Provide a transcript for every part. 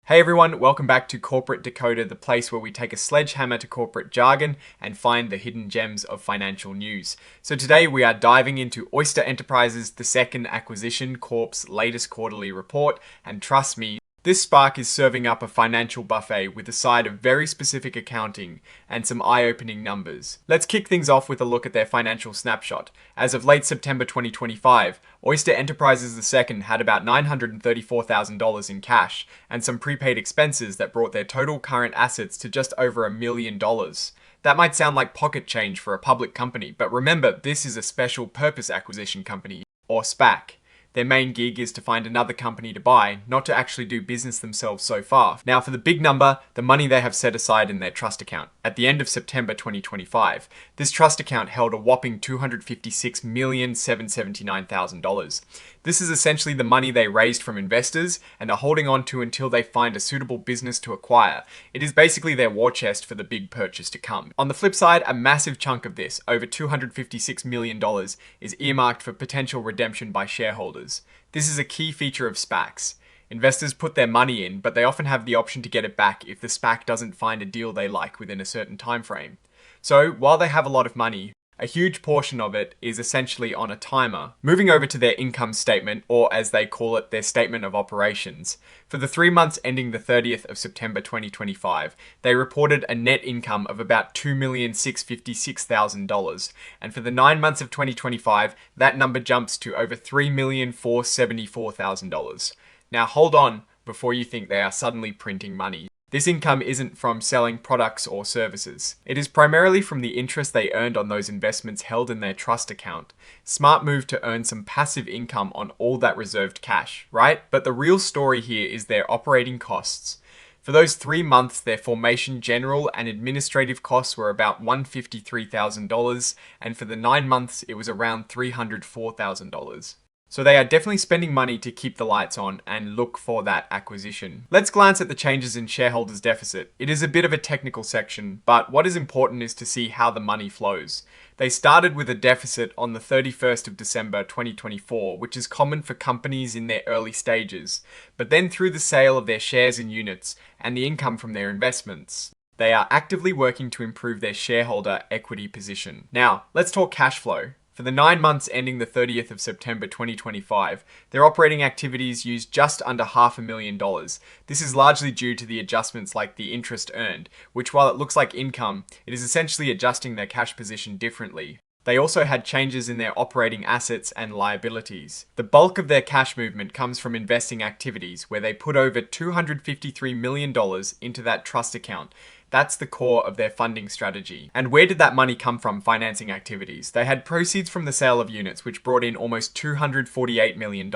Hey everyone, welcome back to Corporate Decoder, the place where we take a sledgehammer to corporate jargon and find the hidden gems of financial news. So today we are diving into Oyster Enterprises, the second acquisition, Corp's latest quarterly report, and trust me, this spark is serving up a financial buffet with a side of very specific accounting and some eye-opening numbers. Let's kick things off with a look at their financial snapshot. As of late September 2025, Oyster Enterprises II had about $934,000 in cash and some prepaid expenses that brought their total current assets to just over $1 million. That might sound like pocket change for a public company, but remember, this is a special purpose acquisition company, or SPAC. Their main gig is to find another company to buy, not to actually do business themselves so far. Now for the big number, the money they have set aside in their trust account. At the end of September 2025, this trust account held a whopping $256,779,000. This is essentially the money they raised from investors and are holding on to until they find a suitable business to acquire. It is basically their war chest for the big purchase to come. On the flip side, a massive chunk of this, over $256 million, is earmarked for potential redemption by shareholders. This is a key feature of SPACs. Investors put their money in, but they often have the option to get it back if the SPAC doesn't find a deal they like within a certain time frame. So, while they have a lot of money, a huge portion of it is essentially on a timer. Moving over to their income statement, or as they call it, their statement of operations. For the 3 months ending the 30th of September 2025, they reported a net income of about $2,656,000. And for the 9 months of 2025, that number jumps to over $3,474,000. Now hold on before you think they are suddenly printing money. This income isn't from selling products or services. It is primarily from the interest they earned on those investments held in their trust account. Smart move to earn some passive income on all that reserved cash, right? But the real story here is their operating costs. For those 3 months, their formation, general, and administrative costs were about $153,000, and for the 9 months, it was around $304,000. So they are definitely spending money to keep the lights on and look for that acquisition. Let's glance at the changes in shareholders' deficit. It is a bit of a technical section, but what is important is to see how the money flows. They started with a deficit on the 31st of December 2024, which is common for companies in their early stages, but then through the sale of their shares and units and the income from their investments, they are actively working to improve their shareholder equity position. Now, let's talk cash flow. For the 9 months ending the 30th of September 2025, their operating activities used just under $500,000. This is largely due to the adjustments like the interest earned, which while it looks like income, it is essentially adjusting their cash position differently. They also had changes in their operating assets and liabilities. The bulk of their cash movement comes from investing activities, where they put over $253 million into that trust account. That's the core of their funding strategy. And where did that money come from financing activities? They had proceeds from the sale of units, which brought in almost $248 million.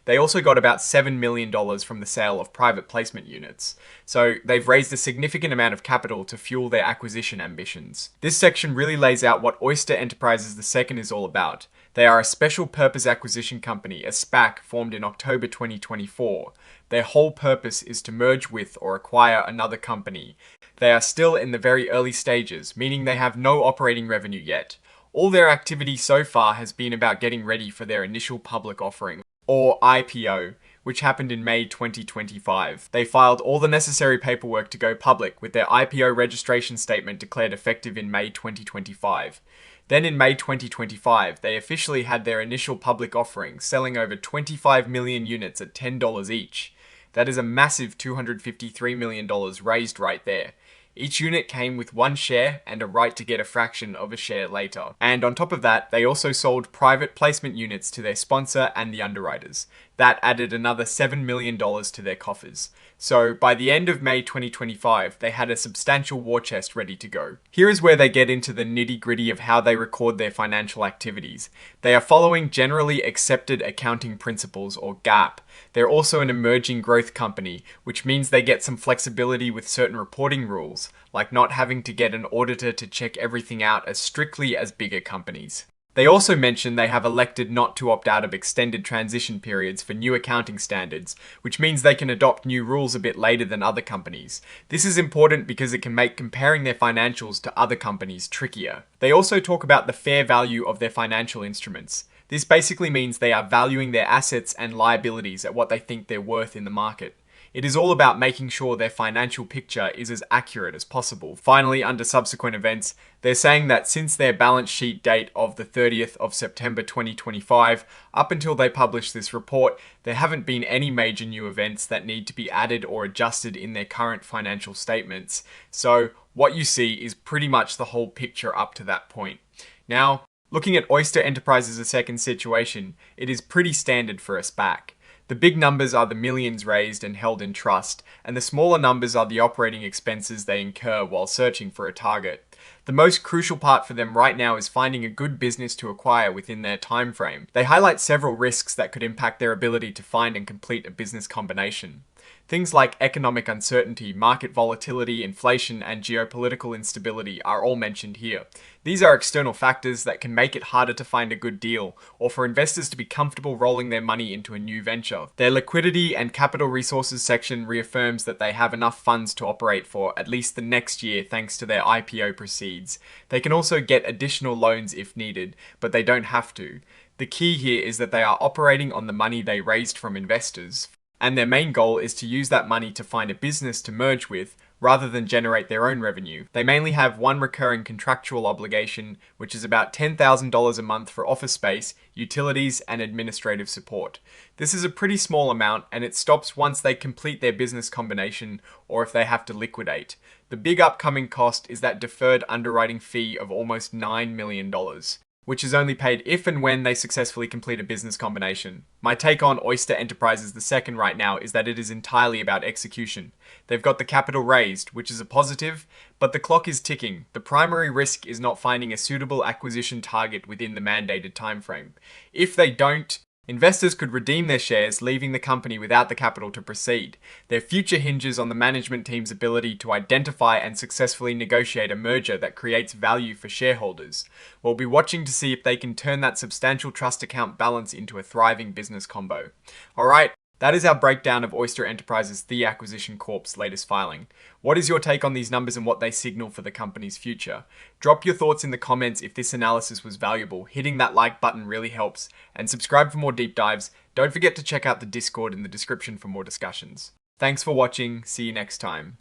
They also got about $7 million from the sale of private placement units. So they've raised a significant amount of capital to fuel their acquisition ambitions. This section really lays out what Oyster Enterprises II is all about. They are a special purpose acquisition company, a SPAC, formed in October 2024. Their whole purpose is to merge with or acquire another company. They are still in the very early stages, meaning they have no operating revenue yet. All their activity so far has been about getting ready for their initial public offering, or IPO, which happened in May 2025. They filed all the necessary paperwork to go public, with their IPO registration statement declared effective in May 2025. Then in May 2025, they officially had their initial public offering, selling over 25 million units at $10 each. That is a massive $253 million raised right there. Each unit came with 1 share and a right to get a fraction of a share later. And on top of that, they also sold private placement units to their sponsor and the underwriters. That added another $7 million to their coffers. So by the end of May 2025, they had a substantial war chest ready to go. Here is where they get into the nitty-gritty of how they record their financial activities. They are following generally accepted accounting principles, or GAAP. They're also an emerging growth company, which means they get some flexibility with certain reporting rules, like not having to get an auditor to check everything out as strictly as bigger companies. They also mention they have elected not to opt out of extended transition periods for new accounting standards, which means they can adopt new rules a bit later than other companies. This is important because it can make comparing their financials to other companies trickier. They also talk about the fair value of their financial instruments. This basically means they are valuing their assets and liabilities at what they think they're worth in the market. It is all about making sure their financial picture is as accurate as possible. Finally, under subsequent events, they're saying that since their balance sheet date of the 30th of September 2025, up until they publish this report, there haven't been any major new events that need to be added or adjusted in their current financial statements. So what you see is pretty much the whole picture up to that point. Now, looking at Oyster Enterprises' second situation, it is pretty standard for a SPAC. The big numbers are the millions raised and held in trust, and the smaller numbers are the operating expenses they incur while searching for a target. The most crucial part for them right now is finding a good business to acquire within their time frame. They highlight several risks that could impact their ability to find and complete a business combination. Things like economic uncertainty, market volatility, inflation, and geopolitical instability are all mentioned here. These are external factors that can make it harder to find a good deal, or for investors to be comfortable rolling their money into a new venture. Their liquidity and capital resources section reaffirms that they have enough funds to operate for at least the next year thanks to their IPO proceeds. They can also get additional loans if needed, but they don't have to. The key here is that they are operating on the money they raised from investors, and their main goal is to use that money to find a business to merge with, rather than generate their own revenue. They mainly have one recurring contractual obligation, which is about $10,000 a month for office space, utilities, and administrative support. This is a pretty small amount, and it stops once they complete their business combination or if they have to liquidate. The big upcoming cost is that deferred underwriting fee of almost $9 million. Which is only paid if and when they successfully complete a business combination. My take on Oyster Enterprises II right now is that it is entirely about execution. They've got the capital raised, which is a positive, but the clock is ticking. The primary risk is not finding a suitable acquisition target within the mandated timeframe. If they don't, investors could redeem their shares, leaving the company without the capital to proceed. Their future hinges on the management team's ability to identify and successfully negotiate a merger that creates value for shareholders. We'll be watching to see if they can turn that substantial trust account balance into a thriving business combo. Alright, that is our breakdown of Oyster Enterprises The Acquisition Corp's latest filing. What is your take on these numbers and what they signal for the company's future? Drop your thoughts in the comments if this analysis was valuable. Hitting that like button really helps. And subscribe for more deep dives. Don't forget to check out the Discord in the description for more discussions. Thanks for watching. See you next time.